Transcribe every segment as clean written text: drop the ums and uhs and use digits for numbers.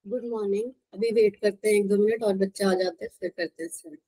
Good morning. अभी wait करते हैं 1-2 मिनट और बच्चे आ जाते हैं फिर करते हैं start।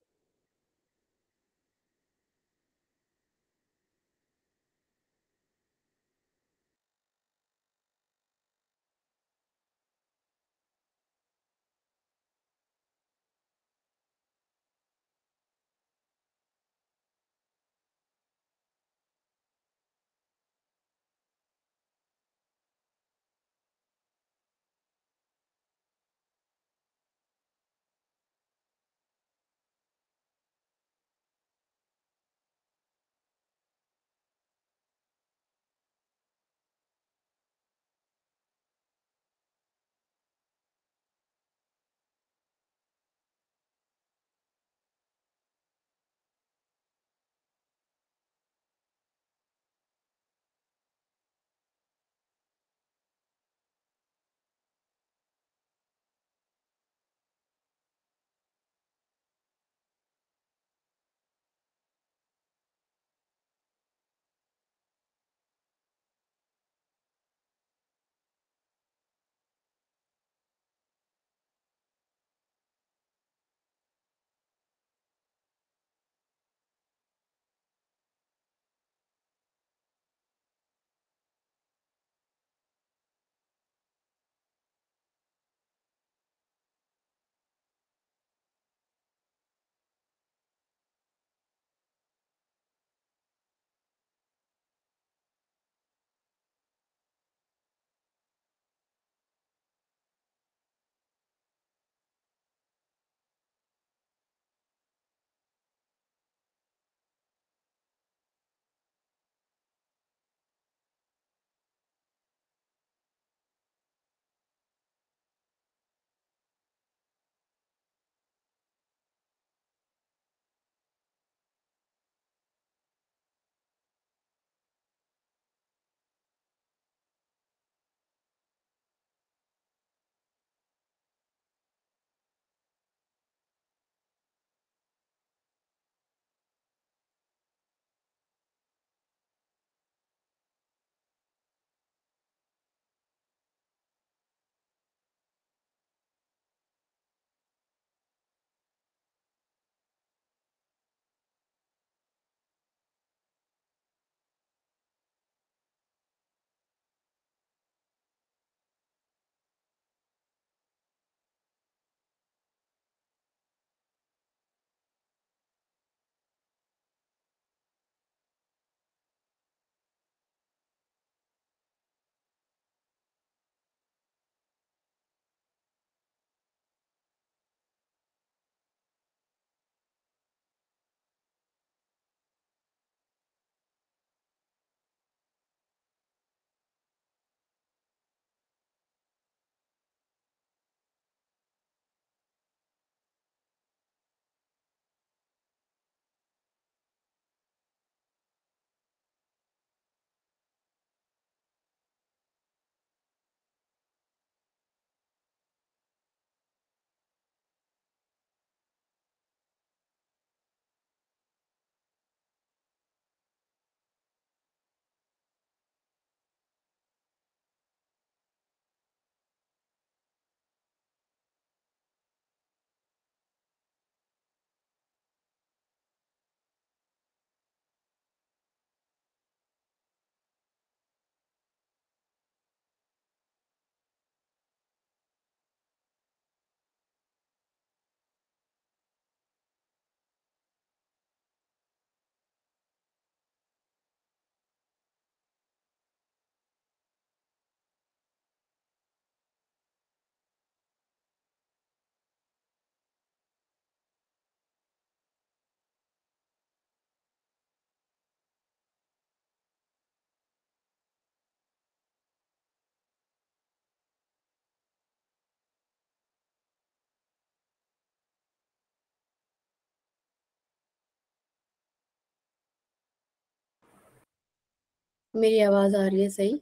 मेरी आवाज आ रही है सही?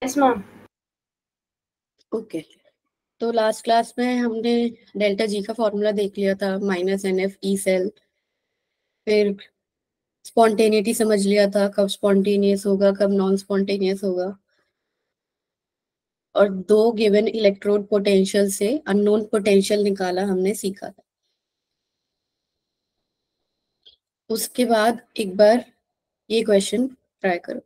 Yes ma'am. ओके। तो लास्ट क्लास में हमने डेल्टा जी का फॉर्मूला देख लिया था, -NF E cell। फिर स्पॉन्टेनिटी समझ लिया था, कब स्पॉन्टेनियस होगा कब नॉन स्पॉन्टेनियस होगा। और 2 गिवन इलेक्ट्रोड पोटेंशियल से अननोन पोटेंशियल निकाला हमने सीखा था। उसके बाद एक बार ये क्वेश्चन ट्राई करो।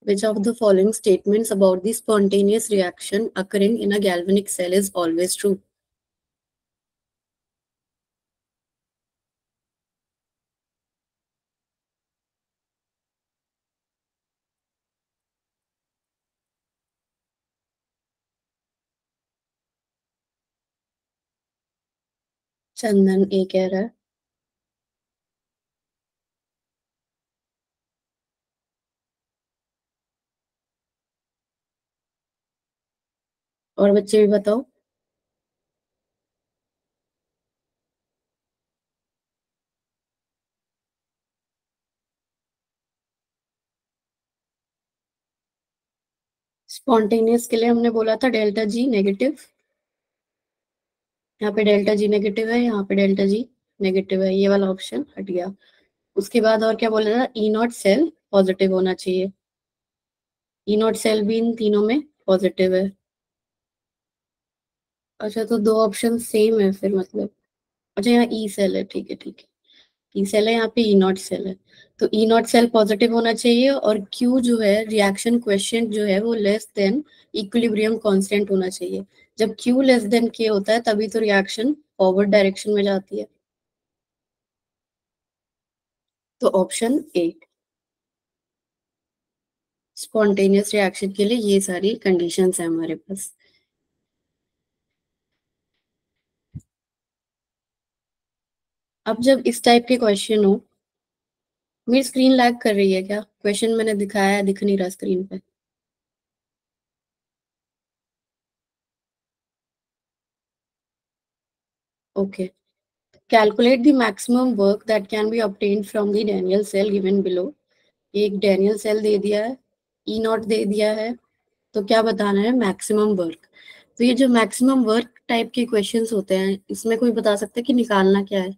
Which of the following statements about the spontaneous reaction occurring in a galvanic cell is always true? चंदन ए कह रहा है। और बच्चे भी बताओ। स्पॉन्टेनियस के लिए हमने बोला था डेल्टा जी नेगेटिव। यहाँ पे डेल्टा जी नेगेटिव है, यहाँ पे डेल्टा जी नेगेटिव है, ये वाला ऑप्शन हट गया। उसके बाद और क्या बोला था? ई नॉट सेल पॉजिटिव होना चाहिए। ई नॉट सेल भी इन तीनों में पॉजिटिव है। अच्छा, तो 2 ऑप्शन सेम है फिर, मतलब। अच्छा, यहाँ ई सेल है, ठीक है ठीक है। ई सेल है, यहाँ पे ई नॉट सेल है। तो ई नॉट सेल पॉजिटिव होना चाहिए और क्यू जो है रिएक्शन क्वेश्चन जो है वो लेस देन इक्विलिब्रियम कांस्टेंट होना चाहिए। जब क्यू लेस देन के होता है तभी तो रिएक्शन फॉरवर्ड डायरेक्शन में जाती है। तो ऑप्शन ए, स्पॉन्टेनियस रिएक्शन के लिए ये सारी कंडीशंस है हमारे पास। अब जब इस टाइप के क्वेश्चन हो, मेरी स्क्रीन लैग कर रही है क्या? क्वेश्चन मैंने दिखाया है, दिख नहीं रहा स्क्रीन पे। Okay. Calculate the maximum work that can be obtained from the Daniell cell given below. एक डैनियल सेल दे दिया है, ई नॉट दे दिया है, तो क्या बताना है? Maximum work. तो ये जो मैक्सिमम वर्क टाइप के क्वेश्चंस होते हैं, इसमें कोई बता सकता है कि निकालना क्या है?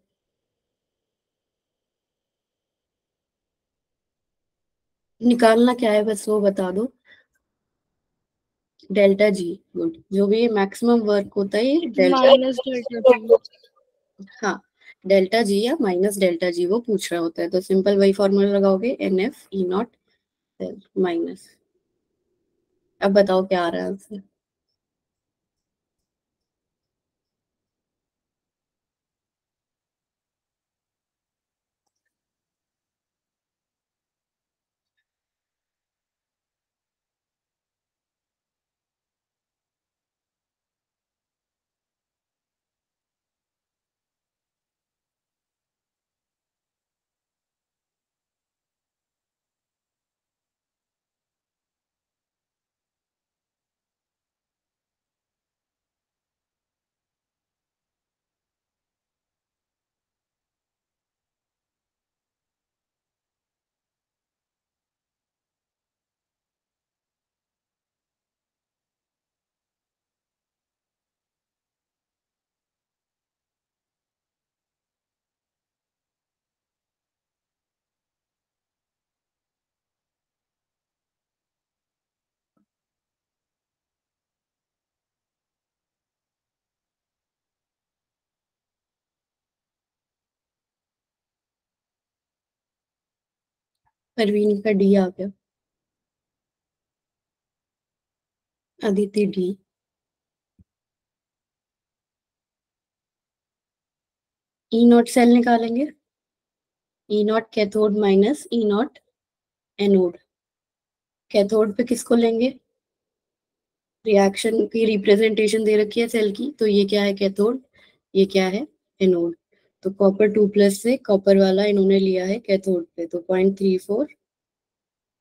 निकालना क्या है, बस वो बता दो। Delta G. गुड। जो भी मैक्सिमम वर्क होता है ये डेल्टा। Minus delta G. हाँ, डेल्टा जी या माइनस डेल्टा जी वो पूछ रहा होता है, तो सिंपल वही फॉर्मूला लगाओगे, n F E naught minus. अब बताओ क्या आ रहा है आंसर? परवीन का डी आ गया। Aditi D. E naught cell निकालेंगे। E naught cathode minus E naught anode. Cathode पे किसको लेंगे? रिएक्शन की रिप्रेजेंटेशन दे रखी है सेल की, तो ये क्या है? कैथोड। ये क्या है? एनोड। तो कॉपर 2+ से कॉपर वाला इन्होंने लिया है कैथोड पे, तो 0.34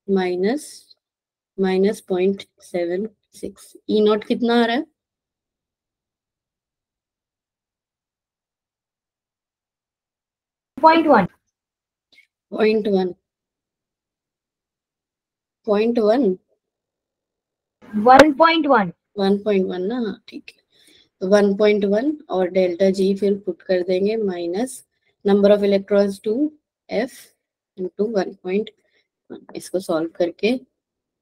माइनस -0.76। ई नॉट कितना आ रहा है? 0.1। 0.1, 0.1, 1.1। 1.1 ना, हाँ ठीक है। तो 1.1 और डेल्टा जी फिर पुट कर देंगे minus number of electrons two F into 1.1। इसको सॉल्व करके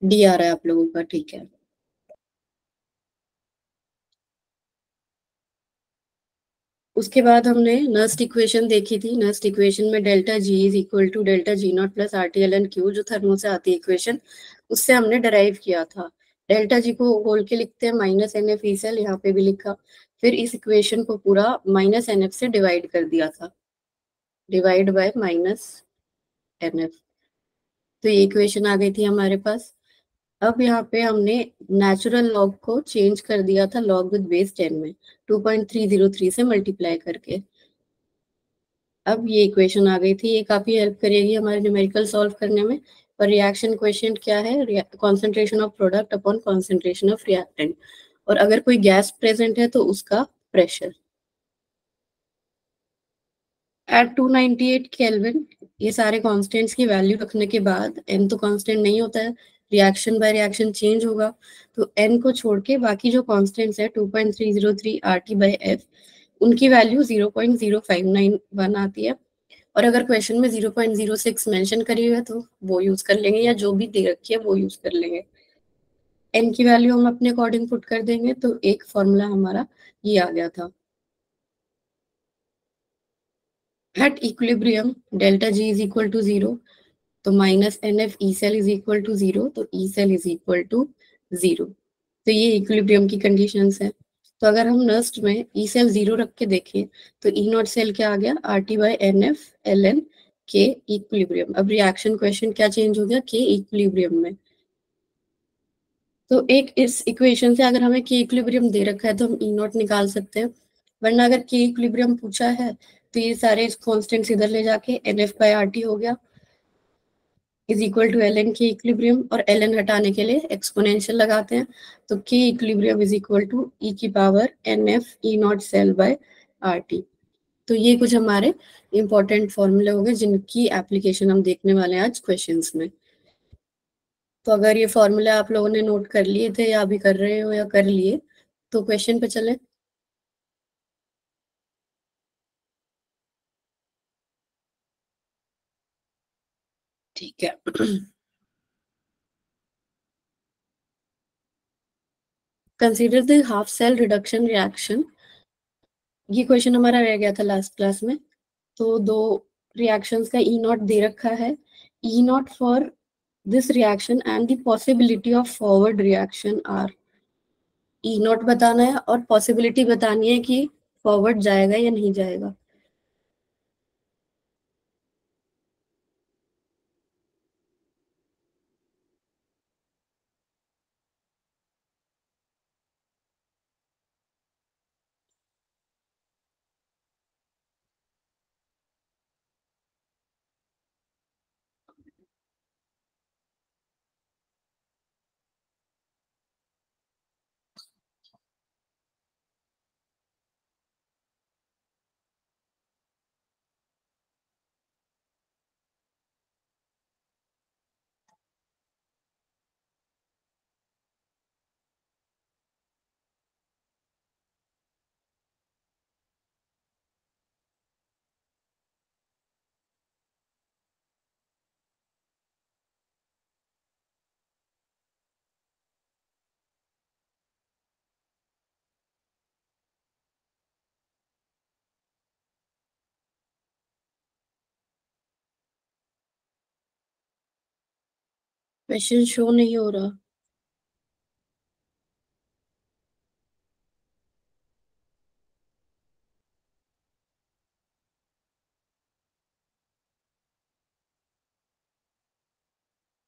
डी आ रहा है आप लोगों का, ठीक है। उसके बाद हमने नस्ट इक्वेशन देखी थी। नस्ट इक्वेशन में delta G is equal to delta G naught plus R T L N Q, जो थर्मो से आती है इक्वेशन, उससे हमने डराइव किया था। डेल्टा जी को बोल के लिखते हैं minus n F E cell, यहाँ पे भी लिखा। फिर इस इक्वेशन को पूरा माइनस एन एफ से डिवाइड कर दिया था, divide by minus n F. तो ये इक्वेशन आ गई थी हमारे पास। अब यहाँ पे हमने नेचुरल लॉग को चेंज कर दिया था लॉग विद बेस 10 में, 2.303 से मल्टीप्लाई करके। अब ये इक्वेशन आ गई थी, ये काफी हेल्प करेगी हमारे न्यूमेरिकल सॉल्व करने में। और रिएक्शन क्वेश्चन क्या है? Concentration of product upon concentration of reactant, और अगर कोई गैस प्रेजेंट है तो उसका प्रेशर। एट 298 केल्विन ये सारे कांस्टेंट्स की वैल्यू रखने के बाद, एन तो कांस्टेंट नहीं होता है, रिएक्शन बाय रिएक्शन चेंज होगा, तो एन को छोड़ के बाकी जो कांस्टेंट्स है 2.303 आर टी बाई एफ, उनकी वैल्यू 0.0591 आती है। और अगर क्वेश्चन में 0.06 मेंशन करी हुई है तो वो यूज कर लेंगे, या जो भी दे रखी है वो यूज कर लेंगे। एन की वैल्यू हम अपने अकॉर्डिंग पुट कर देंगे, तो एक फॉर्मूला हमारा ये आ गया था। At equilibrium delta G is equal to 0, तो minus n F E cell is equal to 0, तो E cell is equal to 0। तो ये इक्विलिब्रियम की कंडीशंस है। तो अगर हम नस्ट में ई सेल 0 रख के देखें तो ई नॉट सेल क्या आ गया? R T by n F L N K equilibrium. अब रिएक्शन क्वेश्चन क्या चेंज हो गया? के इक्विलिब्रियम में। तो एक इस इक्वेशन से अगर हमें के इक्विलिब्रियम दे रखा है तो हम ई नॉट निकाल सकते हैं, वरना अगर के इक्विलिब्रियम पूछा है तो ये सारे कॉन्स्टेंट्स इधर ले जाके n F by R T हो गया is equal to L N K equilibrium, और एल एन हटाने के लिए एक्सपोनेंशियल लगाते हैं, तो K equilibrium is equal to E की power n F E naught cell by R T. तो ये कुछ हमारे इंपॉर्टेंट फॉर्मूले हो गए जिनकी एप्लीकेशन हम देखने वाले हैं आज क्वेश्चंस में। तो अगर ये फॉर्मूले आप लोगों ने नोट कर लिए थे या अभी कर रहे हो या कर लिए, तो क्वेश्चन पे चले। ठीक है। Consider the half cell reduction reaction. ये क्वेश्चन हमारा रह गया था लास्ट क्लास में। तो दो रिएक्शंस का ई नॉट दे रखा है। E naught for this reaction and the possibility of forward reaction are. E naught बताना है और पॉसिबिलिटी बतानी है कि फॉरवर्ड जाएगा या नहीं जाएगा। क्वेश्चन शो नहीं हो रहा।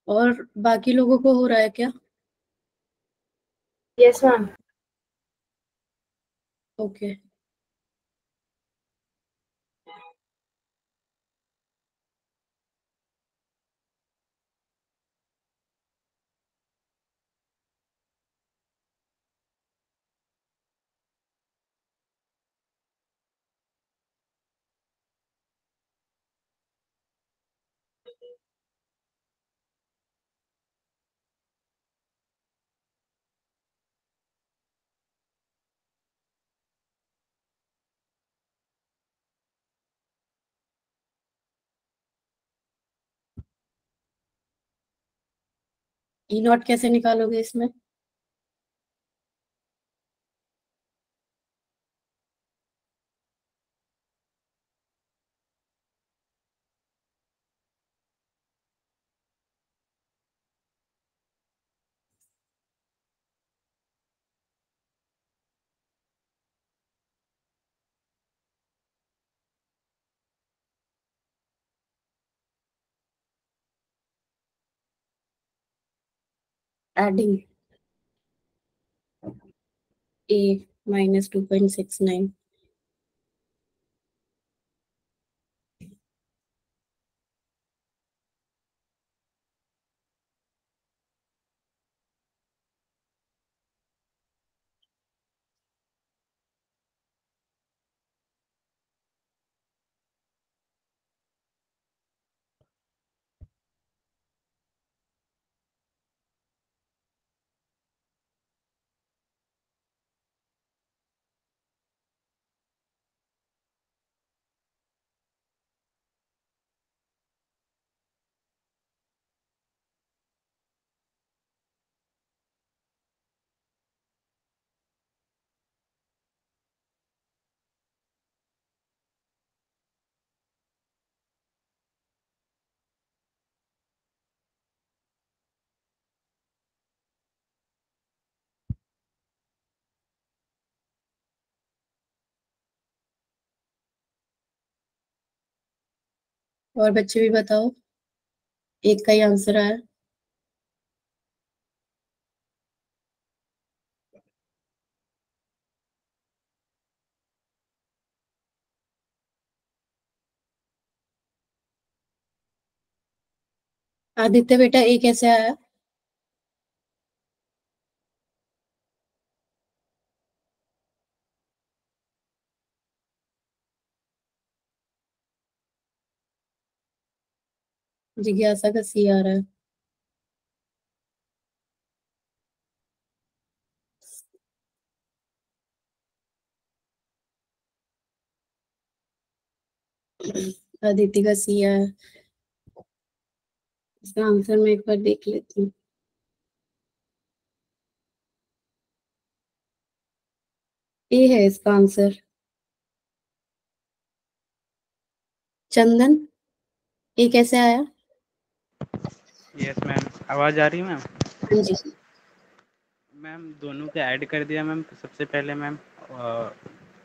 और बाकी लोगों को हो रहा है क्या? Yes, ma'am. Okay. E not कैसे निकालोगे इसमें? एडिंग ए माइनस 2.69। और बच्चे भी बताओ, एक का ही आंसर आया। आदित्य बेटा, ए कैसे आया? जिज्ञासा का सी आ रहा है। आदित्य का सी आया। इसका आंसर मैं एक बार देख लेती हूँ। ए है इसका आंसर। चंदन, ए कैसे आया? यस मैम, आवाज़ आ रही है मैम? हाँ जी। मैम दोनों को ऐड कर दिया मैम। सबसे पहले मैम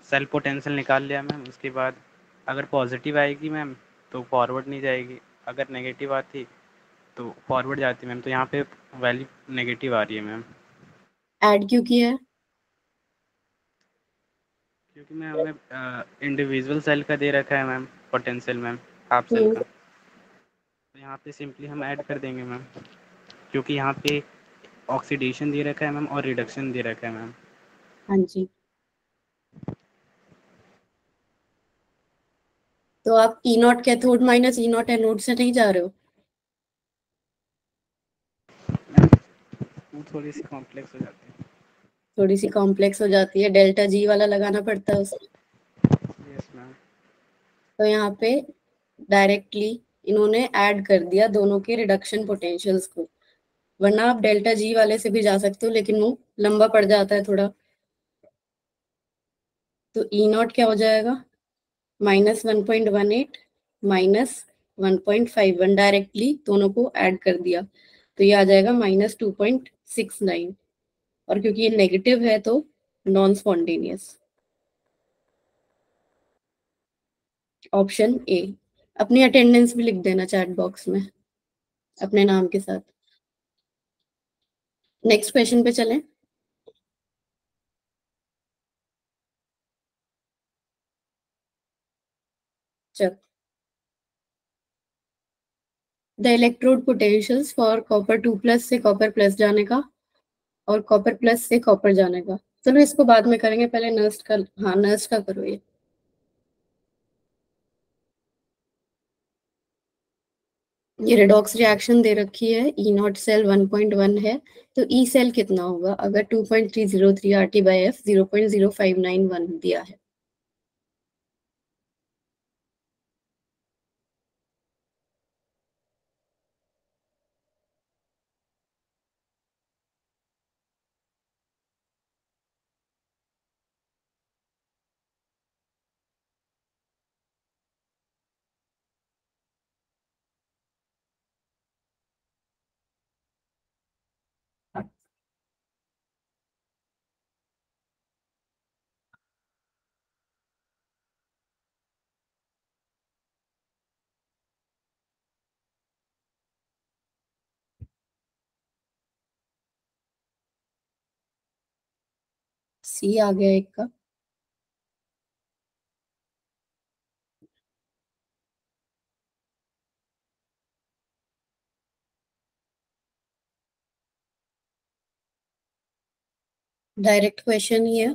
सेल पोटेंशियल निकाल लिया मैम। उसके बाद अगर पॉजिटिव आएगी मैम तो फॉरवर्ड नहीं जाएगी, अगर नेगेटिव आती तो फॉरवर्ड जाती मैम। तो यहाँ पे वैल्यू नेगेटिव आ रही है मैम। ऐड क्यों किया है? क्योंकि मैम हमें इंडिविजुअल सेल का दे रखा है ma'am potential ma'am, half cell का। तो यहाँ पे सिंपली हम ऐड कर देंगे मैम, क्योंकि यहाँ पे ऑक्सीडेशन दे रखा है मैम और रिडक्शन दे रखा है मैम। हाँ जी। तो आप E naught cathode minus E naught anode से नहीं जा रहे हो? वो थोड़ी सी कॉम्प्लेक्स हो जाती है। थोड़ी सी कॉम्प्लेक्स हो जाती है, डेल्टा जी वाला लगाना पड़ता है उसमें। Yes ma'am. तो यहाँ पे डायरेक्टली इन्होंने ऐड कर दिया दोनों के रिडक्शन पोटेंशियल्स को, वरना आप डेल्टा जी वाले से भी जा सकते हो, लेकिन वो लंबा पड़ जाता है थोड़ा। तो ई नॉट क्या हो जाएगा? -1.18 -1.51। डायरेक्टली दोनों को ऐड कर दिया तो ये आ जाएगा -2.69। और क्योंकि ये नेगेटिव है तो नॉन स्पॉन्टेनियस। Option A. अपनी अटेंडेंस भी लिख देना चैट बॉक्स में अपने नाम के साथ। नेक्स्ट क्वेश्चन पे चलें। चल, the electrode potentials for copper 2+ से कॉपर प्लस जाने का और कॉपर प्लस से कॉपर जाने का। चलो इसको बाद में करेंगे, पहले नर्स्ट का। हाँ, नर्स्ट का करो। ये रेडॉक्स रिएक्शन दे रखी है, ई नॉट सेल 1.1 है, तो ई सेल कितना होगा अगर 2.303 RT/F 0.0591 दिया है? सी आ गया एक का। डायरेक्ट क्वेश्चन ही है।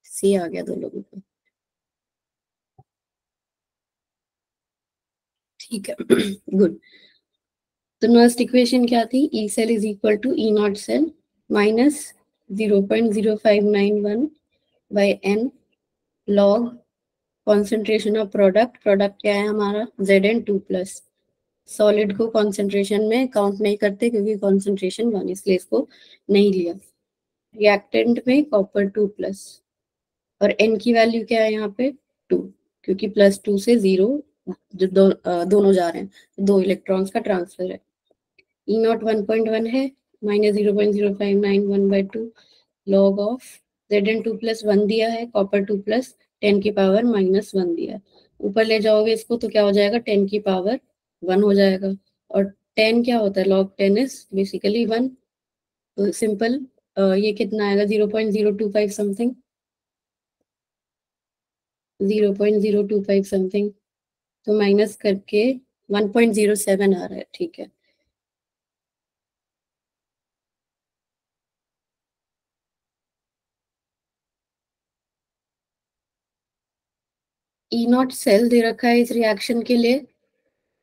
सी आ गया दो लोगों को। ठीक है गुड। तो फर्स्ट इक्वेशन क्या थी? E cell is equal to E naught cell minus 0.0591 by n log concentration of product. Product क्या है हमारा? Zn2+। सॉलिड को कॉन्सेंट्रेशन में काउंट नहीं करते क्योंकि कॉन्सेंट्रेशन 1, इसलिए इसको नहीं लिया। रिएक्टेंट में copper 2+, और n की वैल्यू क्या है यहाँ पे? 2, क्योंकि +2 से 0 जो दोनों जा रहे हैं, 2 इलेक्ट्रॉन्स का ट्रांसफर है। ई नॉट 1.1 है, माइनस 0.0591/2 लॉग ऑफ Zn2+1 दिया है, copper 2+ 10 की पावर -1 दिया है। ऊपर ले जाओगे इसको तो क्या हो जाएगा? 10 की पावर 1 हो जाएगा। और 10 क्या होता है? log 10 is basically 1। तो सिंपल ये कितना आएगा? 0.025 समथिंग, 0.025 समथिंग। तो माइनस करके 1.07 आ रहा है। ठीक है। ई नॉट सेल दे रखा है इस रिएक्शन के लिए।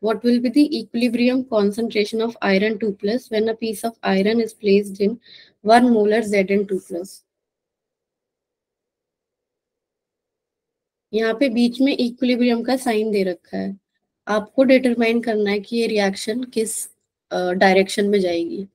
What will be the equilibrium concentration of iron 2+ when a piece of iron is placed in 1 molar Zn2+? यहाँ पे बीच में इक्विलिब्रियम का साइन दे रखा है। आपको डिटरमाइन करना है कि ये रिएक्शन किस डायरेक्शन में जाएगी।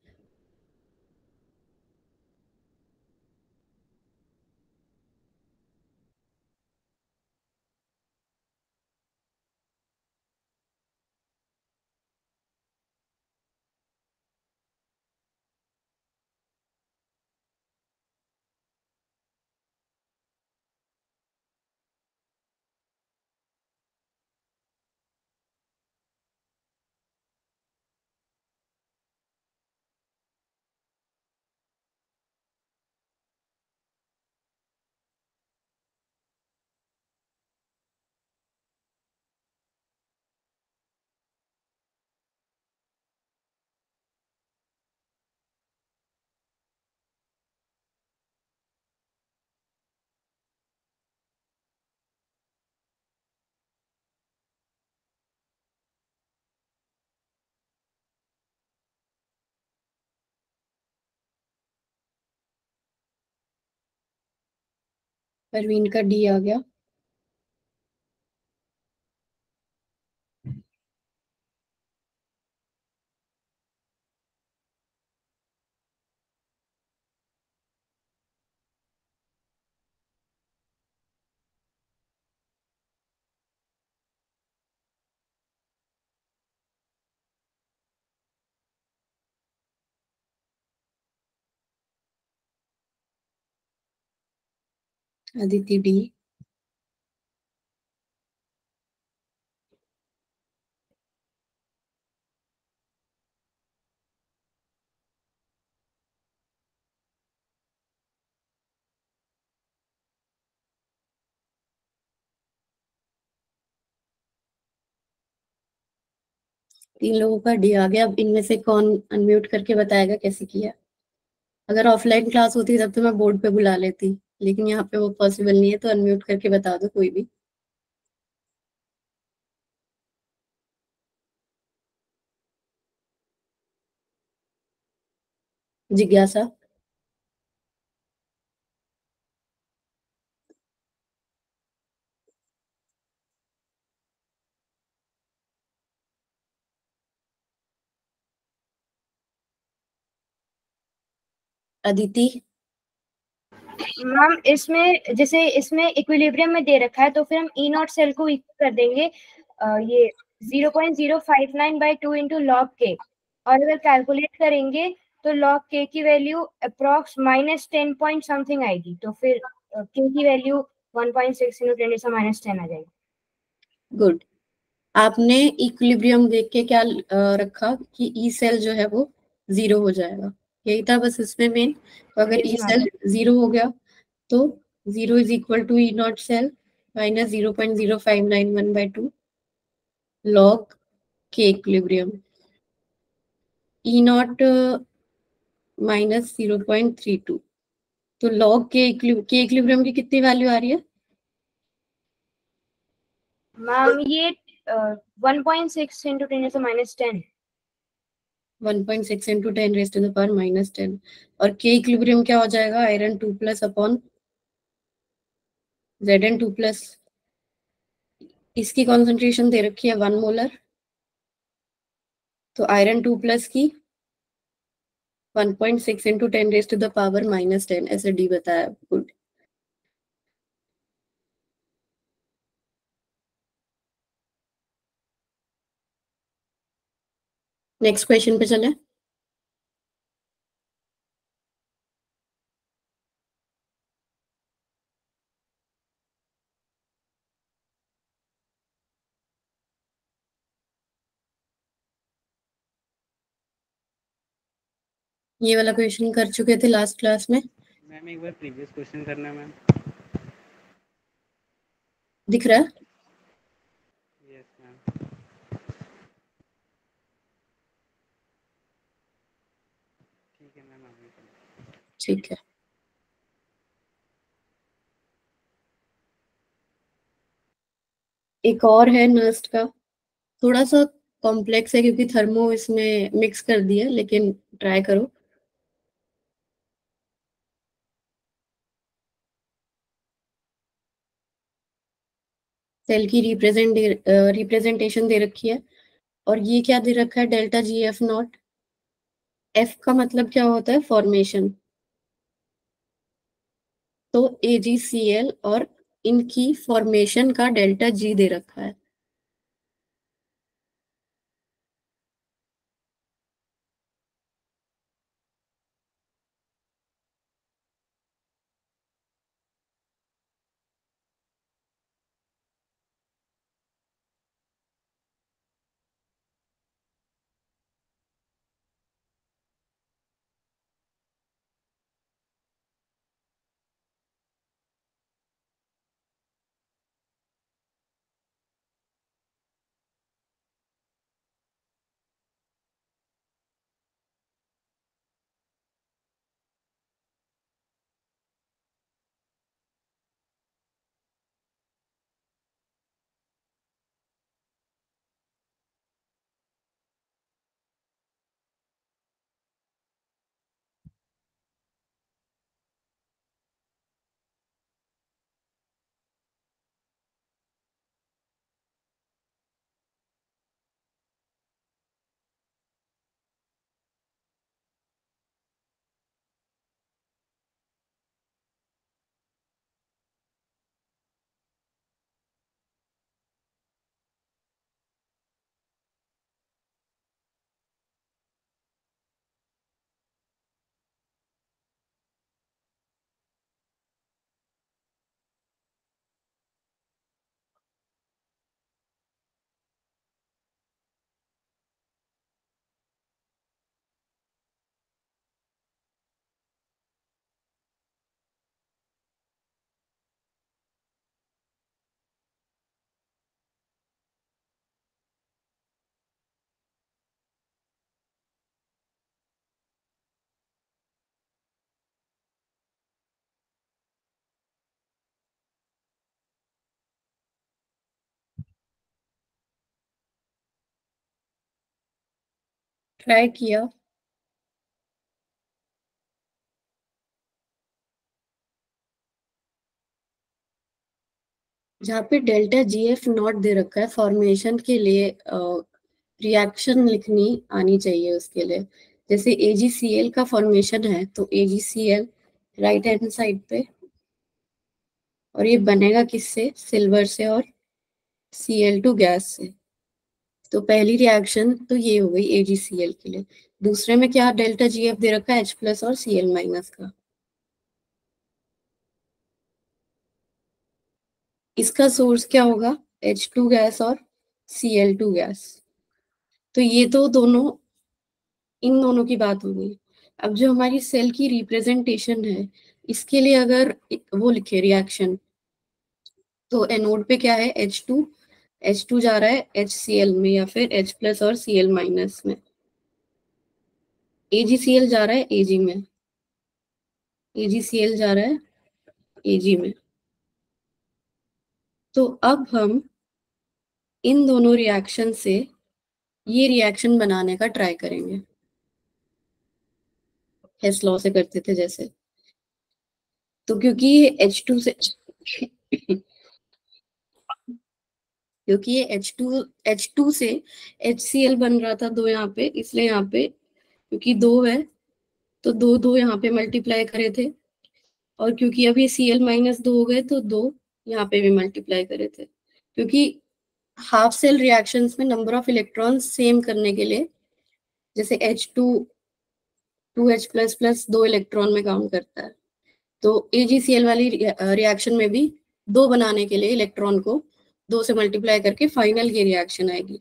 परवीन का डी आ गया। अदिति डी। तीन लोगों का डी आ गया। अब इनमें से कौन अनम्यूट करके बताएगा कैसे किया? अगर ऑफलाइन क्लास होती तब तो मैं बोर्ड पे बुला लेती, लेकिन यहाँ पे वो पॉसिबल नहीं है, तो अनम्यूट करके बता दो कोई भी। जिज्ञासा। अदिति। मैम इसमें जैसे इसमें इक्विलिब्रियम में दे रखा है तो फिर हम ई नॉट सेल को इक्वल कर देंगे ये 0.059/2 × log k, और अगर कैलकुलेट करेंगे तो log k की वैल्यू अप्रॉक्स -10 पॉइंट समथिंग आएगी, तो फिर k की वैल्यू 1.6 × 10⁻10 आ जाएगी। गुड। आपने इक्विलिब्रियम देख के क्या रखा कि ई सेल जो है वो 0 हो जाएगा, यही था बस इसमें मेन। तो अगर ई सेल 0 हो गया तो 0 is equal to E naught cell minus 0.0591/2 log K equilibrium, E naught minus 0.32। तो लॉग के इक्विलिब्रियम की कितनी वैल्यू आ रही है मैम? ये 1.6 × 10⁻10। 1.6 × 10⁻10 और के इक्विलिब्रियम क्या हो जाएगा? Iron 2+ upon Zn2+। इसकी कॉन्सेंट्रेशन दे रखी है 1 मोलर, तो आयरन 2+ की 1.6 × 10⁻10 ऐसे डी बताया। गुड। नेक्स्ट क्वेश्चन पे चले। ये वाला क्वेश्चन कर चुके थे लास्ट क्लास में। मैम एक बार प्रीवियस क्वेश्चन करना है मैम। दिख रहा है? Yes ma'am. ठीक है मैम, आगे चलो। ठीक है। एक और है नर्स्ट का, थोड़ा सा कॉम्प्लेक्स है क्योंकि थर्मो इसमें मिक्स कर दिया, लेकिन ट्राई करो। सेल की रिप्रेजेंटेशन दे रखी है और ये क्या दे रखा है? Delta GF0। एफ का मतलब क्या होता है? फॉर्मेशन। तो AgCl और इनकी फॉर्मेशन का डेल्टा G दे रखा है। ट्राई किया। जहाँ पे डेल्टा GF0 दे रखा है फॉर्मेशन के लिए, रिएक्शन लिखनी आनी चाहिए उसके लिए। जैसे AgCl का फॉर्मेशन है तो AgCl राइट हैंड साइड पे, और ये बनेगा किससे? सिल्वर से और Cl2 गैस से। तो पहली रिएक्शन तो ये हो गई AgCl के लिए। दूसरे में क्या डेल्टा GF दे रखा है, H+ और Cl- का। इसका सोर्स क्या होगा, H2 गैस और Cl2 गैस। तो ये तो दोनों, इन दोनों की बात हो गई। अब जो हमारी सेल की रिप्रेजेंटेशन है, इसके लिए अगर वो लिखे रिएक्शन, तो एनोड पे क्या है, H2 जा रहा है HCl में या फिर H+ और Cl- में। AgCl जा रहा है Ag में, AgCl जा रहा है Ag में। तो अब हम इन दोनों रिएक्शन से ये रिएक्शन बनाने का ट्राई करेंगे, हेस लॉ से करते थे जैसे। तो क्योंकि ये H2 से क्योंकि ये H2 से HCl बन रहा था दो यहाँ पे, इसलिए यहाँ पे क्योंकि दो है तो दो दो यहाँ पे मल्टीप्लाई करे थे, और क्योंकि अब ये Cl- 2 हो गए तो दो यहाँ पे भी मल्टीप्लाई करे थे। क्योंकि हाफ सेल रिएक्शंस में नंबर ऑफ इलेक्ट्रॉन्स सेम करने के लिए, जैसे H2 2H++ 2 इलेक्ट्रॉन में काउंट करता है, तो AgCl वाली रिएक्शन में भी दो बनाने के लिए इलेक्ट्रॉन को दो से मल्टीप्लाई करके फाइनल ये रिएक्शन आएगी।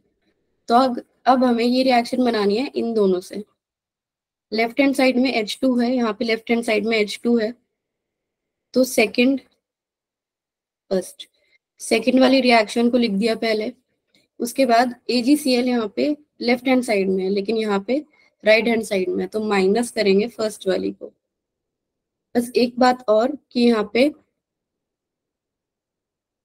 तो अब हमें ये रिएक्शन बनानी है इन दोनों से। लेफ्ट हैंड साइड में H2 है, यहाँ पे लेफ्ट हैंड साइड में H2 है, तो सेकंड वाली रिएक्शन को लिख दिया पहले। उसके बाद AgCl यहाँ पे लेफ्ट हैंड साइड में है, लेकिन यहाँ पे राइट हैंड साइड में है, तो माइनस करेंगे फर्स्ट वाली को। बस एक बात और कि यहाँ पे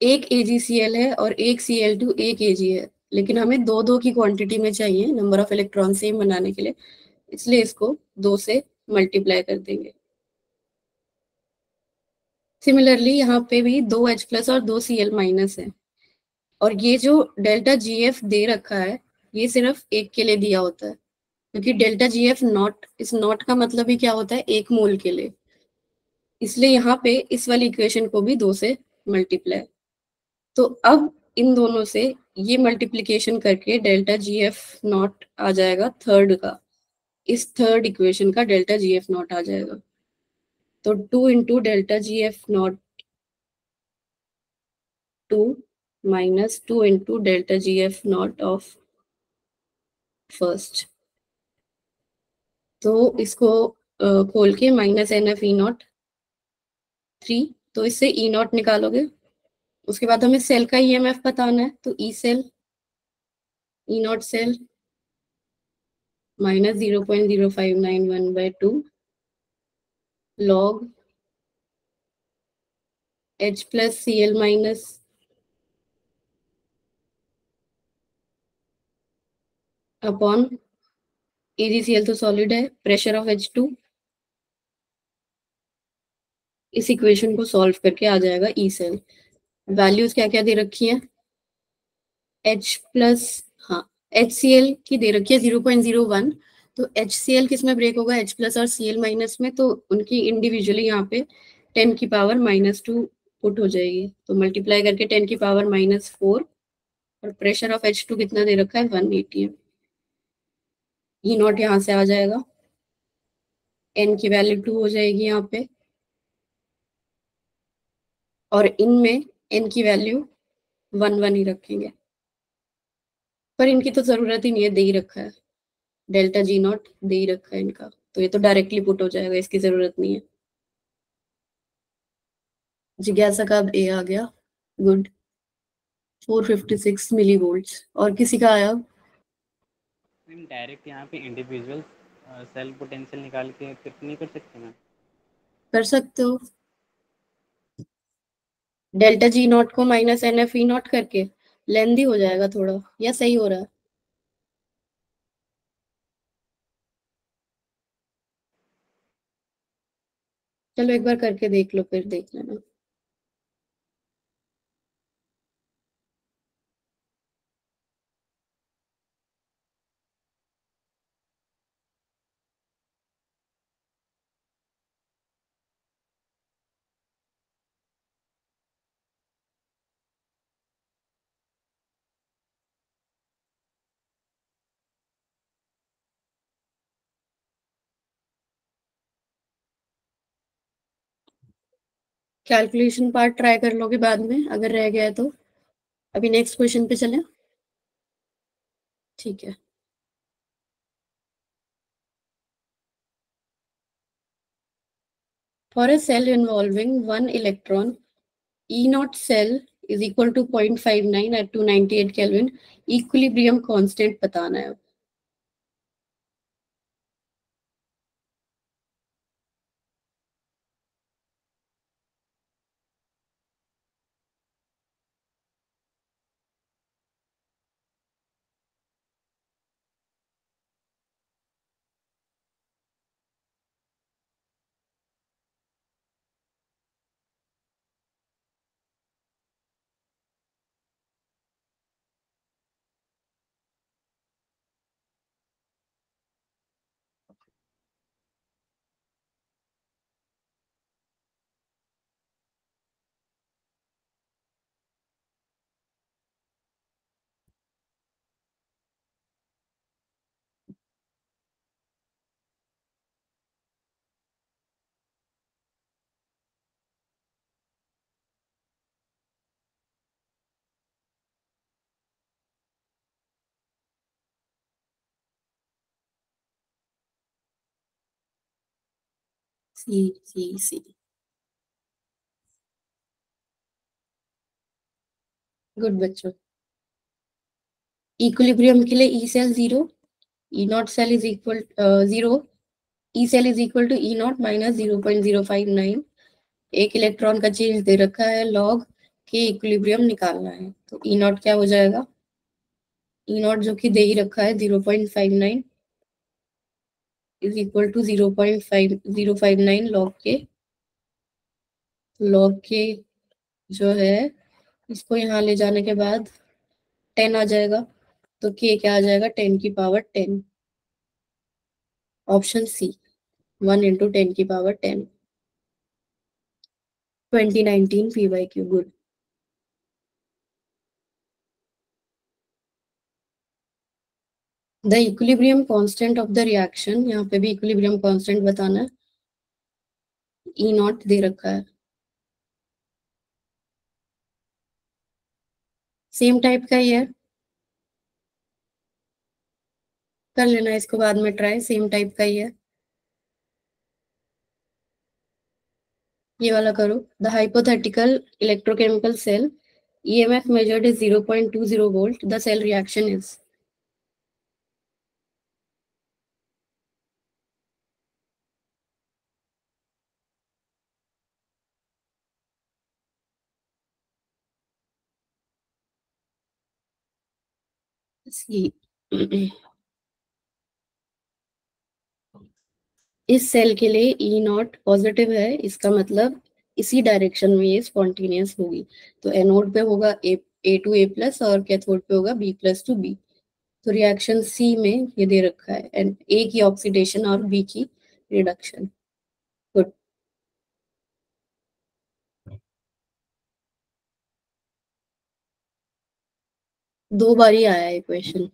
एक AgCl है और एक Cl2 एक Ag है, लेकिन हमें दो दो की क्वांटिटी में चाहिए नंबर ऑफ इलेक्ट्रॉन सेम बनाने के लिए, इसलिए इसको दो से मल्टीप्लाई कर देंगे। सिमिलरली यहाँ पे भी दो H+ और दो Cl- है, और ये जो डेल्टा GF दे रखा है ये सिर्फ एक के लिए दिया होता है, क्योंकि डेल्टा GF नॉट, इस नॉट का मतलब ही क्या होता है, एक मोल के लिए। इसलिए यहाँ पे इस वाली इक्वेशन को भी दो से मल्टीप्लाई। तो अब इन दोनों से ये मल्टीप्लीकेशन करके डेल्टा GF0 आ जाएगा थर्ड का, इस थर्ड इक्वेशन का डेल्टा GF0 आ जाएगा। तो 2 × delta GF0 2 minus 2 × delta GF0 of first. तो इसको खोल के -NF E0 3, तो इससे E0 निकालोगे। उसके बाद हमें सेल का EMF बताना है, तो E cell E0 cell -0.0591/2 log H+ Cl- upon AgCl तो सॉलिड है, प्रेशर ऑफ H2। इस इक्वेशन को सॉल्व करके आ जाएगा E सेल। वैल्यूज क्या क्या दे रखी है, H+, हाँ HCl की दे रखी है 0.01, तो HCl किस में ब्रेक होगा, H+ और Cl- में, तो उनकी इंडिविजुअली यहाँ पे 10⁻⁻2 पुट हो जाएगी, तो मल्टीप्लाई करके 10⁻⁻4, और प्रेशर ऑफ H2 कितना दे रखा है 1 atm। E0 यहाँ से आ जाएगा, n की वैल्यू 2 हो जाएगी यहाँ पे, और इनमें n की वैल्यू 1 ही रखेंगे, पर इनकी तो जरूरत ही नहीं है, दे ही रखा है, डेल्टा G0 दे ही रखा है इनका, तो ये तो डायरेक्टली पुट हो जाएगा, इसकी जरूरत नहीं है। जिज्ञासा का अब A आ गया, गुड। 456 मिलीवोल्ट्स। और किसी का आया, मैम डायरेक्ट यहाँ पे इंडिविजुअल सेल पोटेंशियल निकाल के फिर नहीं कर सकते मैम? कर सकते हो, डेल्टा G0 को -NF E0 करके, लेंदी हो जाएगा थोड़ा, या सही हो रहा है। चलो एक बार करके देख लो, फिर देख लेना। कैलकुलेशन पार्ट ट्राई कर लोगे बाद में अगर रह गया है तो। अभी नेक्स्ट क्वेश्चन पे चलें। ठीक है। For a cell involving one electron, E naught cell is equal to 0.59 at 298 Kelvin. Equilibrium constant बताना है। सी सी सी। गुड बच्चों। इक्विलिब्रियम के लिए E cell 0, E naught cell is equal 0, E cell is equal to E naught minus 0.059। एक electron का change दे रखा है, log K equilibrium निकालना है। तो ई नॉट क्या हो जाएगा? ई नॉट जो कि दे ही रखा है 0.59 इज इक्वल टू 0.5059 लॉग के जो है, इसको यहाँ ले जाने के बाद 10 आ जाएगा। तो के क्या आ जाएगा? 10 की पावर 10। ऑप्शन सी, 1 × 10 की power 10। 2019 PYQ। Good. The equilibrium constant of the reaction, यहाँ पे भी इक्विलिब्रियम कांस्टेंट बताना है। ई नॉट दे रखा है। सेम टाइप का ही है, कर लेना इसको बाद में ट्राई। सेम टाइप का ही है, ये वाला करो। The hypothetical electrochemical cell EMF measured is 0.20 volt. The cell reaction is। C. इस सेल के लिए ई नॉट पॉजिटिव है, इसका मतलब इसी डायरेक्शन में ये स्पॉन्टेनियस होगी। तो एनोड पे होगा A to A+ और कैथोड पे होगा B+to B। तो रिएक्शन सी में ये दे रखा है, एंड ए की ऑक्सीडेशन और बी की रिडक्शन। गुड। दो बार ही आया है क्वेश्चन।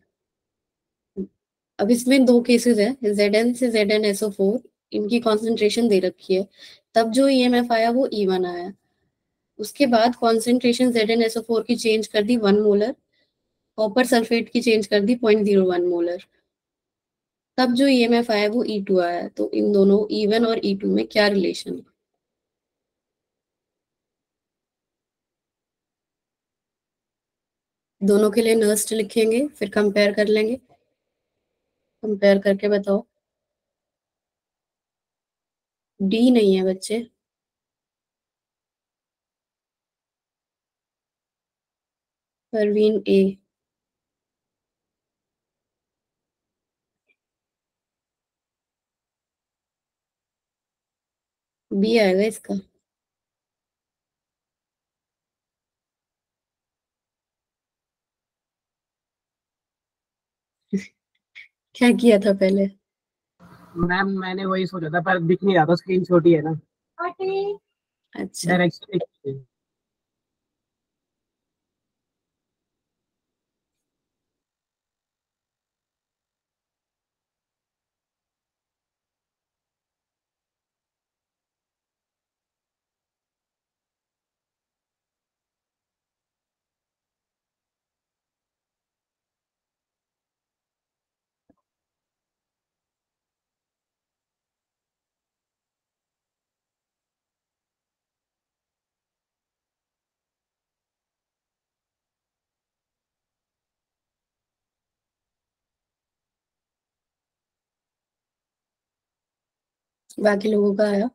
अब इसमें दो केसेस है, Zn से ZnSO4, इनकी कॉन्सेंट्रेशन दे रखी है। तब जो EMF आया वो E1 आया। उसके बाद कॉन्सेंट्रेशन ZnSO4 की चेंज कर दी 1 मोलर, कॉपर सल्फेट की चेंज कर दी 0.01 मोलर। तब जो EMF आया वो E2 आया। तो इन दोनों E1 और E2 में क्या रिलेशन है? दोनों के लिए नर्स्ट लिखेंगे, फिर कंपेयर कर लेंगे। कंपेयर करके बताओ। डी नहीं है बच्चे। परवीन ए। बी आएगा इसका। क्या किया था पहले? मैम मैंने वही सोचा था पर दिख नहीं रहा था, स्क्रीन छोटी है ना। अच्छा। डायरेक्ट बाकी लोगों का आया?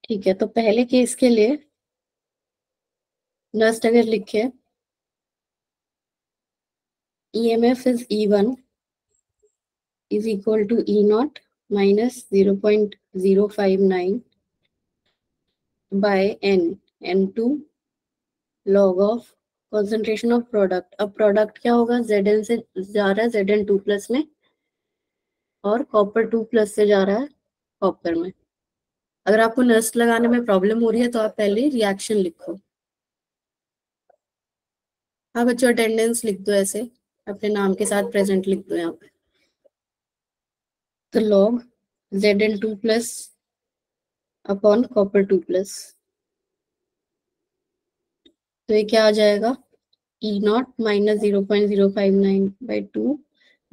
ठीक है, तो पहले केस के लिए नस्ट अगर लिखे EMF is E1 is equal to E0 minus 0.059 by N2 log of concentration of product। अब प्रोडक्ट क्या होगा, Zn से जा रहा है Zn2 प्लस में और कॉपर 2 प्लस से जा रहा है कॉपर में। अगर आपको नस्ट लगाने में प्रॉब्लम हो रही है तो आप पहले रिएक्शन लिखो। हाँ बच्चों, अटेंडेंस लिख दो, ऐसे अपने नाम के साथ प्रेजेंट लिख दो यहाँ पे। तो log Zn2 plus upon copper 2 plus, तो ये क्या आ जाएगा, E0 minus 0.059 by 2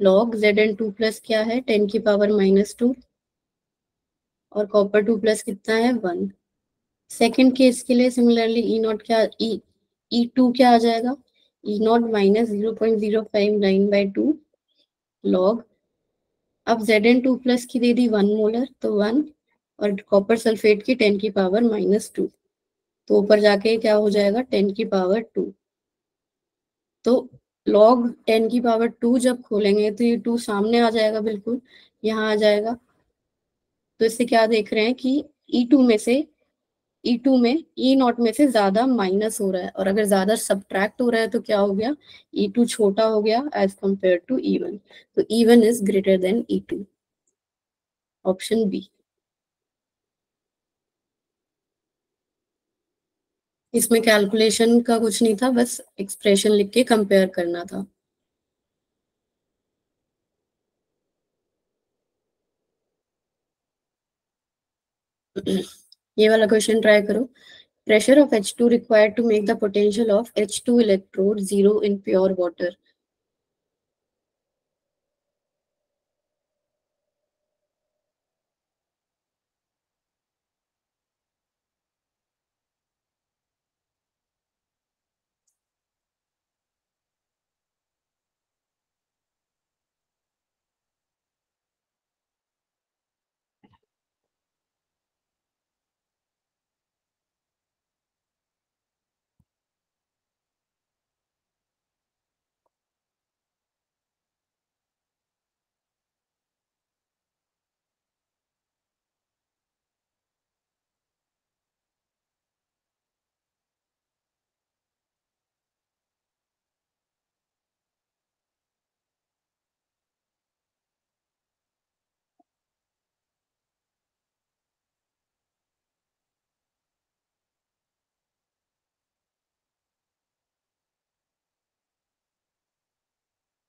log Zn2 plus क्या है 10 की पावर -2 और कॉपर 2 प्लस कितना है 1। सेकेंड केस के लिए सिमिलरली E0 क्या E2 क्या आ जाएगा, E0 माइनस 0.059 बाई 2 लॉग, अब Zn2 प्लस की दे दी 1 मोलर तो 1 और कॉपर सल्फेट की 10 की पावर -2, तो ऊपर जाके क्या हो जाएगा 10 की पावर 2। तो log 10 की पावर 2 जब खोलेंगे तो ये 2 सामने आ जाएगा, बिल्कुल यहाँ आ जाएगा। तो इससे क्या देख रहे हैं कि E2 में E0 में से ज्यादा माइनस हो रहा है, और अगर ज्यादा सब्ट्रैक्ट हो रहा है तो क्या हो गया, E2 छोटा हो गया एज कंपेयर टू E1, तो E1 is greater than E2, option B. इसमें कैलकुलेशन का कुछ नहीं था, बस एक्सप्रेशन लिख के कंपेयर करना था। ये वाला क्वेश्चन ट्राई करो। Pressure of H2 required to make the potential of H2 electrode 0 in pure water.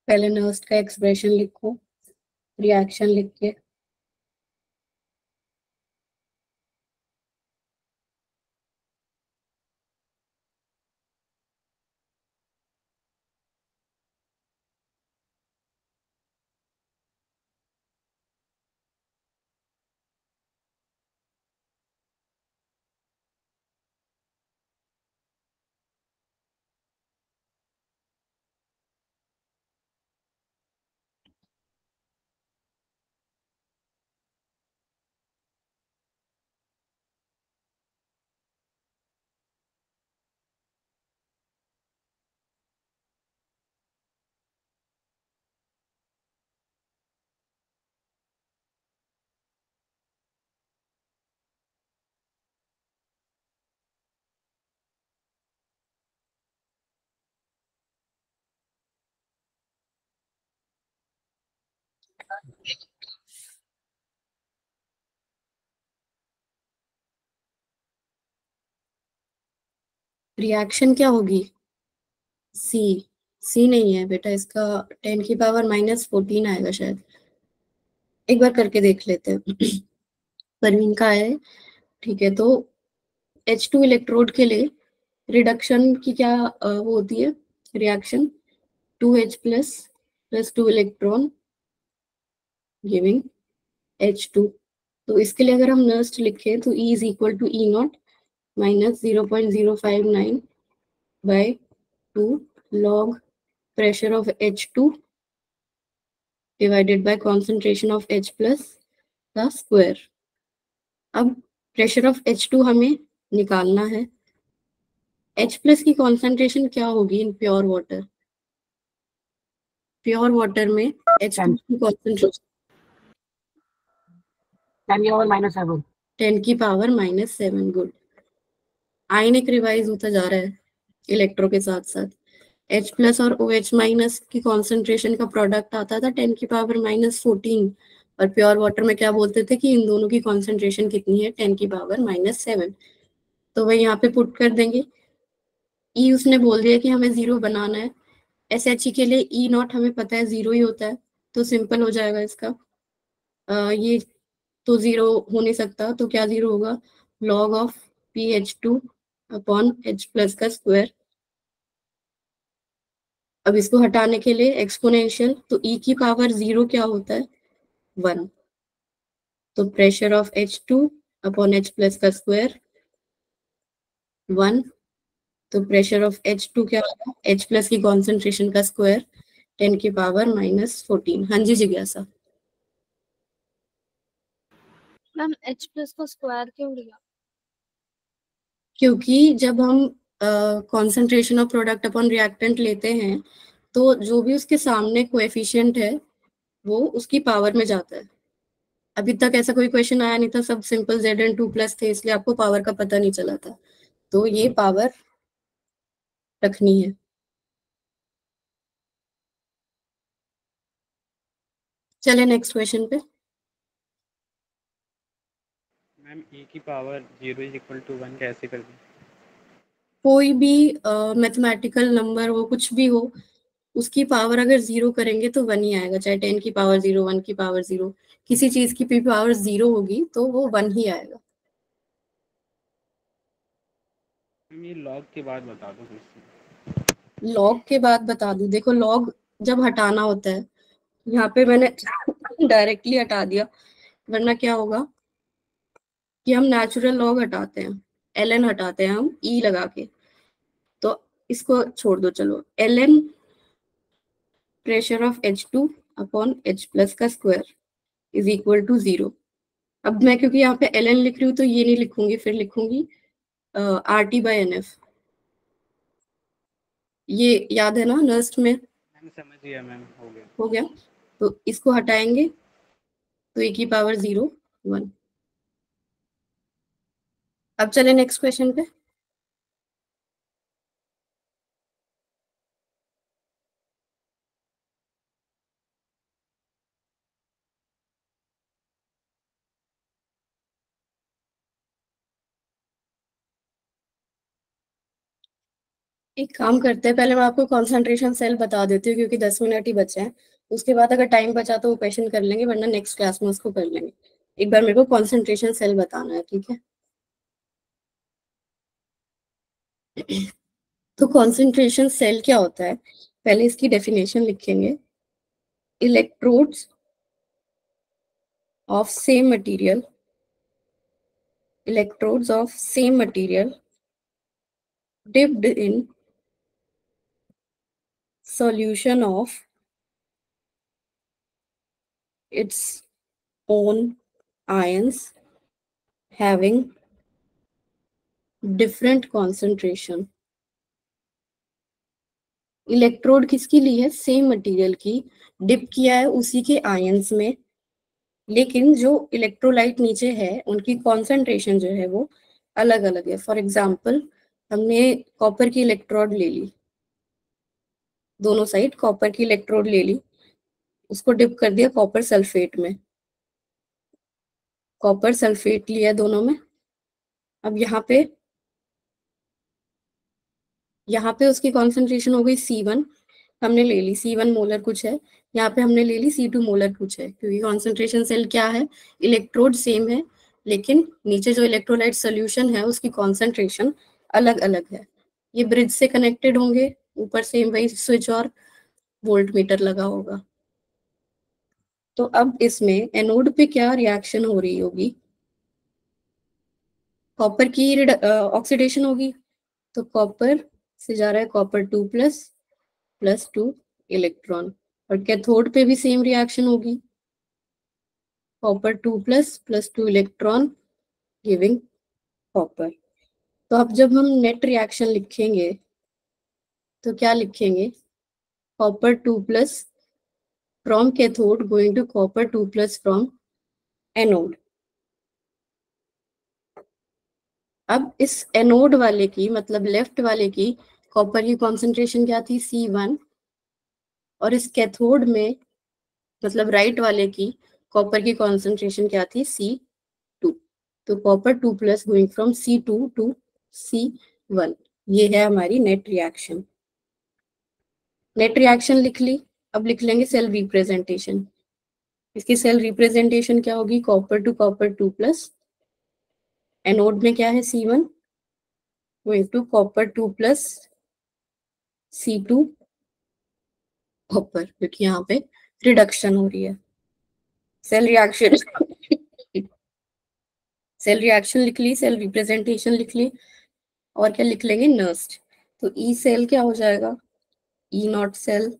पहले नर्स्ट का एक्सप्रेशन लिखो, रिएक्शन लिख के। रिएक्शन क्या होगी, सी। सी नहीं है बेटा, इसका 10 की पावर -14 आएगा शायद, एक बार करके देख लेते हैं। परवीन का है, ठीक है। तो H2 इलेक्ट्रोड के लिए रिडक्शन की क्या वो होती है reaction, 2H plus 2 electron giving H2। तो इसके लिए अगर हम नर्स्ट लिखें तो E is equal to E0 minus 0.059 by 2 log pressure of H2 divided by concentration of H plus का square. अब pressure of H2 हमें निकालना है. H plus की concentration क्या होगी in pure water? Pure water में H2 की concentration 10 की पावर -7. गुड. आयनिक रिवाइज होता जा रहा है इलेक्ट्रो के साथ साथ. H प्लस और OH माइनस की कॉन्सेंट्रेशन का प्रोडक्ट आता था 10 की पावर -14. और प्योर वाटर में क्या बोलते थे कि इन दोनों की कॉन्सेंट्रेशन कितनी है, 10 की पावर -7. तो वही यहाँ पे पुट कर देंगे. E उसने बोल दिया कि हमें 0 बनाना है. SHE के लिए E0 हमें पता है 0 ही होता है, तो सिंपल हो जाएगा इसका. ये तो 0 हो नहीं सकता, तो क्या 0 होगा, log of PH2 upon H plus का स्क्वायर. अब इसको हटाने के लिए एक्सपोनेंशियल, तो E की पावर 0 क्या होता है, 1. तो pressure of H2 upon H plus का स्क्वायर 1. तो प्रेशर ऑफ H2 क्या होगा, H प्लस की कॉन्सेंट्रेशन का स्क्वायर 10 की पावर -14. हाँ जी जिज्ञासा. मैम H प्लस का स्क्वायर क्यों लिया? क्योंकि जब हम concentration of product upon reactant लेते हैं तो जो भी उसके सामने कोएफिशिएंट है वो उसकी पावर में जाता है. अभी तक ऐसा कोई क्वेश्चन आया नहीं था, सब सिंपल Zn2 प्लस थे, इसलिए आपको पावर का पता नहीं चला था. तो ये पावर रखनी है. चले नेक्स्ट क्वेश्चन पे. मैम E की पावर 0 इज इक्वल टू 1 कैसे कर दें? कोई भी मैथमेटिकल नंबर हो, कुछ भी हो, उसकी पावर अगर 0 करेंगे तो 1 ही आएगा. चाहे 10 की पावर 0, 1 की पावर 0, किसी चीज की भी पावर 0 होगी तो वो 1 ही आएगा. ये लॉग के बाद बता दो क्वेश्चन. लॉग के बाद बता दूं, देखो लॉग जब हटाना होता है, यहाँ पे मैंने डायरेक्टली हटा दिया, वरना क्या होगा कि हम नेचुरल लॉग हटाते हैं, ln हटाते हैं हम e लगा के. तो इसको छोड़ दो, चलो ln pressure of H2 upon H plus का स्क्वायर इज इक्वल टू 0. अब मैं क्योंकि यहाँ पे ln लिख रही हूँ तो ये नहीं लिखूंगी, फिर लिखूंगी RT/NF. ये याद है ना नर्स्ट में? मैम समझ गया मैम, हो हो गया. तो इसको हटाएंगे तो e की पावर 0, 1. अब चले नेक्स्ट क्वेश्चन पे. एक काम करते हैं, पहले मैं आपको कॉन्सेंट्रेशन सेल बता देती हूँ क्योंकि 10 मिनट ही बचे हैं. उसके बाद अगर टाइम बचा तो वो क्वेश्चन कर लेंगे, वरना नेक्स्ट क्लास में उसको कर लेंगे. एक बार मेरे को कॉन्सेंट्रेशन सेल बताना है, ठीक है? तो कॉन्सेंट्रेशन सेल क्या होता है, पहले इसकी डेफिनेशन लिखेंगे. Electrodes of same material, electrodes of same material dipped in solution of its own ions having different concentration. Electrode किसकी ली है, सेम मटेरियल की, डिप किया है उसी के आयंस में, लेकिन जो इलेक्ट्रोलाइट नीचे है उनकी कॉन्सेंट्रेशन जो है वो अलग अलग है. फॉर एग्जाम्पल हमने कॉपर की इलेक्ट्रोड ले ली, दोनों साइड कॉपर की इलेक्ट्रोड ले ली, उसको डिप कर दिया कॉपर सल्फेट में, कॉपर सल्फेट लिया दोनों में. अब यहाँ पे उसकी कॉन्सेंट्रेशन हो गई C1, हमने ले ली C1 मोलर कुछ है, यहाँ पे हमने ले ली C2 मोलर कुछ है, क्योंकि कॉन्सेंट्रेशन सेल क्या है, इलेक्ट्रोड सेम है लेकिन नीचे जो इलेक्ट्रोलाइट सोल्यूशन है उसकी कॉन्सेंट्रेशन अलग अलग है. ये ब्रिज से कनेक्टेड होंगे, ऊपर सेम वही स्विच और वोल्ट मीटर लगा होगा. तो अब इसमें एनोड पे क्या रिएक्शन हो रही होगी, कॉपर की ऑक्सीडेशन होगी. तो कॉपर से जा रहा है कॉपर 2 प्लस 2 इलेक्ट्रॉन, और कैथोड पे भी सेम रिएक्शन होगी, copper 2 plus plus 2 electron giving copper. तो अब जब हम नेट रिएक्शन लिखेंगे तो क्या लिखेंगे, copper 2 plus from cathode going to copper 2 plus from anode. अब इस एनोड वाले की मतलब लेफ्ट वाले की कॉपर की कॉन्सेंट्रेशन क्या थी, C1, और इस कैथोड में मतलब राइट वाले की कॉपर की कॉन्सेंट्रेशन क्या थी, C2। तो copper 2 plus going from C2 to C1, ये है हमारी नेट रिएक्शन। नेट रिएक्शन लिख ली, अब लिख लेंगे सेल रिप्रेजेंटेशन। इसकी सेल रिप्रेजेंटेशन क्या होगी, copper to copper 2 plus, anode में क्या है C1 going to copper 2 plus C2 copper, क्योंकि यहाँ पे रिडक्शन हो रही है। सेल रिएक्शन सेल रिएक्शन लिख ली, सेल रिप्रेजेंटेशन लिख ली, और क्या लिख लेंगे, नर्स्ट। तो ई सेल क्या हो जाएगा, E naught cell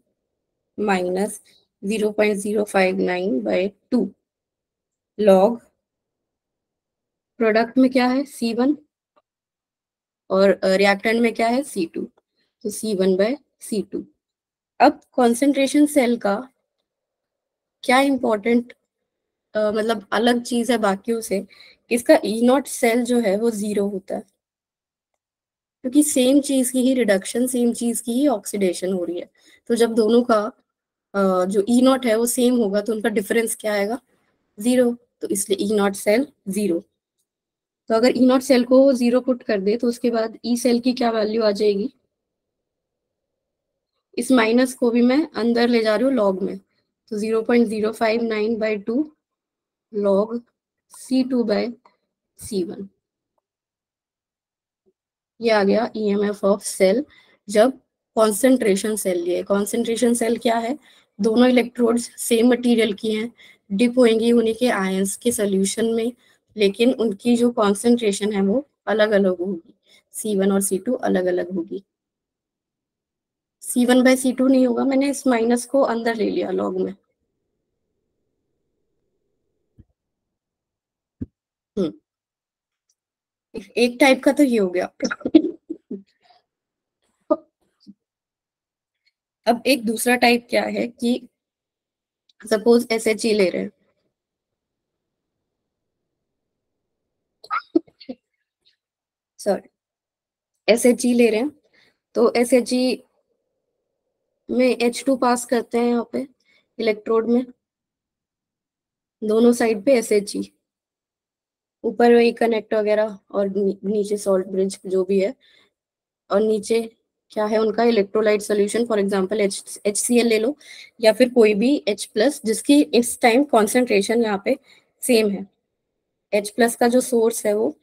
minus 0.059/2 log product में क्या है C1 और रिएक्टेंट में क्या है C2, तो C1/C2। अब कॉन्सेंट्रेशन सेल का क्या इंपॉर्टेंट मतलब अलग चीज है बाकियों से, इसका ई नॉट सेल जो है वो 0 होता है, क्योंकि सेम चीज की ही रिडक्शन, सेम चीज की ही ऑक्सीडेशन हो रही है। तो जब दोनों का जो ई नॉट है वो सेम होगा तो उनका डिफरेंस क्या आएगा, 0, तो इसलिए ई नॉट सेल 0। तो अगर ई नॉट सेल को 0 पुट कर दे तो उसके बाद ई सेल की क्या वैल्यू आ जाएगी, इस माइनस को भी मैं अंदर ले जा रही हूँ लॉग में, तो 0.059/2 लॉग C2/C1, ये आ गया ईएमएफ ऑफ सेल जब कॉन्सेंट्रेशन सेल लिए। कॉन्सेंट्रेशन सेल क्या है, दोनों इलेक्ट्रोड्स सेम मटेरियल की हैं, डिप होंगी उन्हीं के आयंस के सोल्यूशन में, लेकिन उनकी जो कॉन्सेंट्रेशन है वो अलग अलग होगी, C1 और C2 अलग अलग होगी। C1/C2 नहीं होगा, मैंने इस माइनस को अंदर ले लिया लॉग में। एक टाइप का तो ये हो गया। अब एक दूसरा टाइप क्या है कि सपोज SHE ले रहे हैं, सॉरी SHE ले रहे हैं, तो SHE में H2 पास करते हैं यहाँ पे इलेक्ट्रोड में, दोनों साइड पे SHE, ऊपर वही कनेक्ट वगैरह और नीचे सॉल्ट ब्रिज जो भी है, और नीचे क्या है उनका electrolyte solution, for example HCl ले लो या फिर कोई भी H+ जिसकी इस टाइम कॉन्सेंट्रेशन यहाँ पे सेम है। H+ का जो सोर्स है वो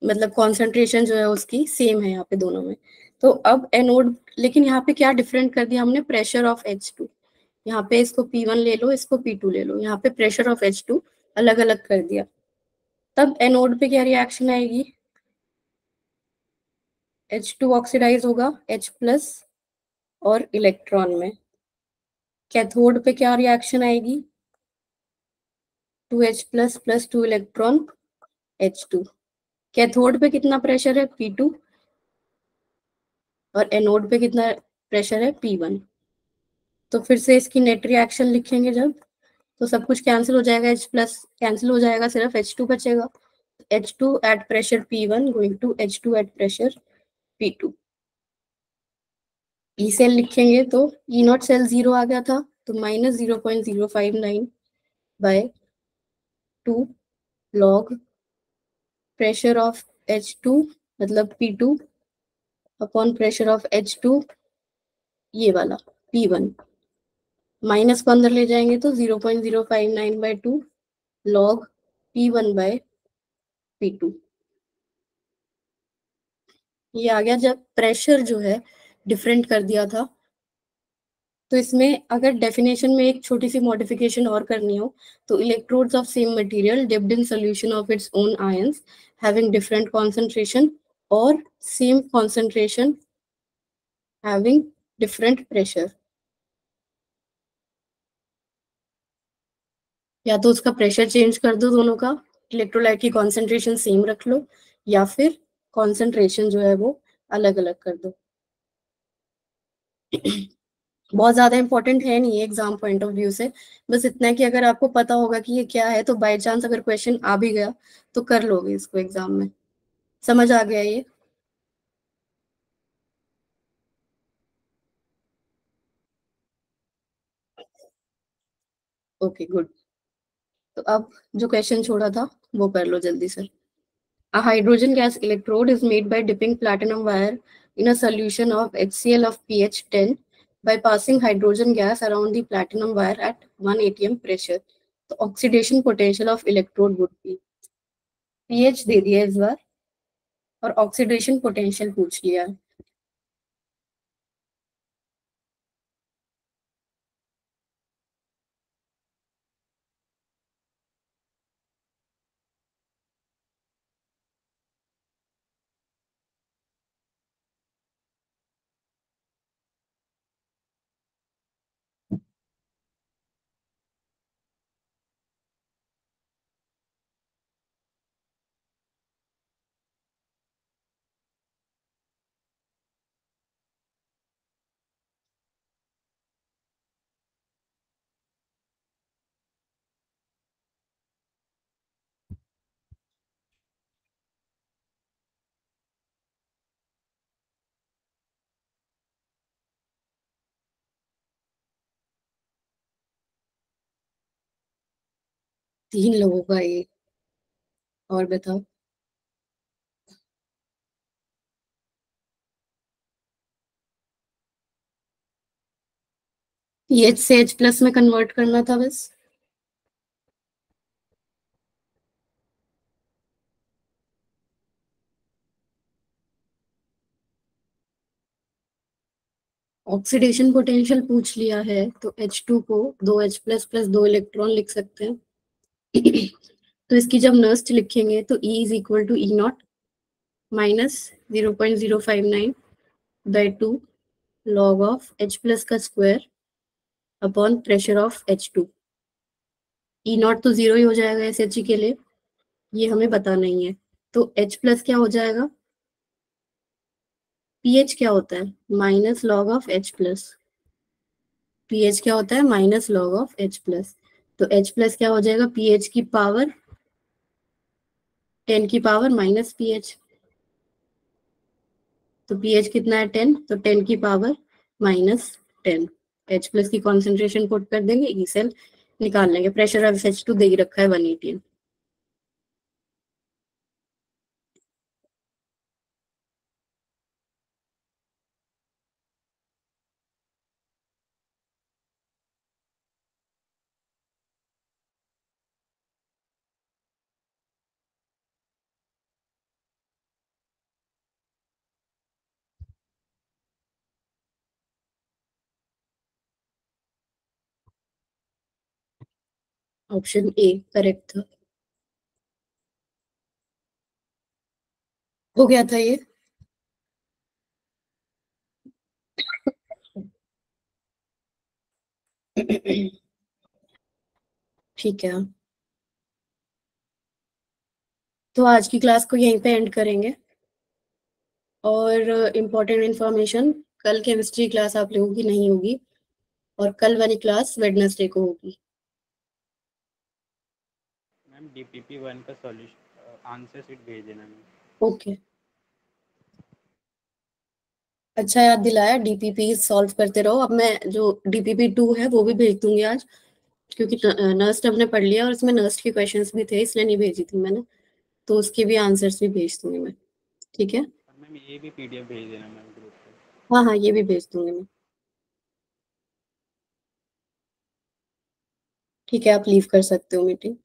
मतलब कॉन्सेंट्रेशन जो है उसकी सेम है यहाँ पे दोनों में। तो अब एनोड, लेकिन यहाँ पे क्या डिफरेंट कर दिया हमने, प्रेशर ऑफ H2, यहाँ पे इसको P1 ले लो, इसको P2 ले लो, यहाँ पे प्रेशर ऑफ H2 अलग अलग कर दिया। तब एनोड पे क्या रिएक्शन आएगी, H2 ऑक्सीडाइज होगा H+ और इलेक्ट्रॉन में। कैथोड पे क्या रिएक्शन आएगी, 2H+ plus 2 electron H2। Cathode पे कितना प्रेशर है, P2, और एनोड पे कितना प्रेशर है, P1। तो फिर से इसकी नेट रिएक्शन लिखेंगे जब, तो सब कुछ कैंसिल हो जाएगा, H+ कैंसिल हो जाएगा, सिर्फ H2 बचेगा। H2 at pressure P1 going to H2 at pressure P2। E cell लिखेंगे तो ई नॉट सेल 0 आ गया था, तो minus 0.059/2 log pressure of H2 मतलब P2 upon pressure of H2 ये वाला P1, माइनस को अंदर ले जाएंगे तो 0.059/2 लॉग P1/P2। ये आ गया जब प्रेशर जो है डिफरेंट कर दिया था। तो इसमें अगर डेफिनेशन में एक छोटी सी मॉडिफिकेशन और करनी हो तो electrodes of same material dipped in solution of its own ions having different concentration और same concentration having different pressure. या तो उसका प्रेशर चेंज कर दो दोनों का, इलेक्ट्रोलाइट की कॉन्सेंट्रेशन सेम रख लो, या फिर कॉन्सेंट्रेशन जो है वो अलग अलग कर दो। बहुत ज्यादा इंपॉर्टेंट है नहीं एग्जाम पॉइंट ऑफ व्यू से, बस इतना है कि अगर आपको पता होगा कि ये क्या है तो बाय चांस अगर क्वेश्चन आ भी गया तो कर लोगे इसको एग्जाम में। समझ आ गया ये? Okay good. तो अब जो क्वेश्चन छोड़ा था वो कर लो जल्दी से। A hydrogen gas electrode is made by dipping platinum wire in a solution of HCl of pH 10 by passing hydrogen gas around the platinum wire at 1 atm pressure. तो oxidation potential of electrode would be, pH दे दिया इस बार और oxidation potential पूछ लिया है। तीन लोगों का ये, और बताओ। पीएच से H प्लस में कन्वर्ट करना था बस। ऑक्सीडेशन पोटेंशियल पूछ लिया है तो H2 को 2H प्लस प्लस 2 इलेक्ट्रॉन लिख सकते हैं। तो इसकी जब नर्स्ट लिखेंगे तो E is equal to E naught minus 0.059 by 2 log of H plus का square upon pressure of H2। E naught तो जीरो ही हो जाएगा एस एच के लिए, ये हमें पता नहीं है। तो H प्लस क्या हो जाएगा, पीएच क्या होता है minus log of H plus, pH क्या होता है minus log of H plus. तो H प्लस क्या हो जाएगा, पीएच की पावर 10 की पावर माइनस पीएच। तो पीएच कितना है 10, तो 10 की पावर माइनस 10। H प्लस की कॉन्सेंट्रेशन पुट कर देंगे, ई सेल निकाल लेंगे। प्रेशर ऑफ H2 दे ही रखा है 118। ऑप्शन ए करेक्ट था। हो गया था ये। ठीक है, तो आज की क्लास को यहीं पे एंड करेंगे। और इम्पोर्टेंट इन्फॉर्मेशन, कल केमिस्ट्री क्लास आप लोगों की नहीं होगी और कल वाली क्लास वेडनेसडे को होगी। मैम डीपीपी 1 का सॉल्यूशन आंसर शीट भेज देना मैम। ओके, अच्छा याद दिलाया, डीपीपी सॉल्व करते रहो। अब मैं जो डीपीपी 2 है वो भी भेज दूंगी आज, क्योंकि नर्स्ट हमने पढ़ लिया और उसमें नर्स्ट के क्वेश्चंस भी थे इसलिए नहीं भेजी थी मैंने, तो उसके भी आंसर्स भी भेज दूंगी मैं। ठीक है, और मैम ये भी पीडीएफ भेज देना मैम ग्रुप पे। हाँ हाँ ये भी भेज दूंगी मैं। ठीक है, आप लीव कर सकते हो मीटिंग।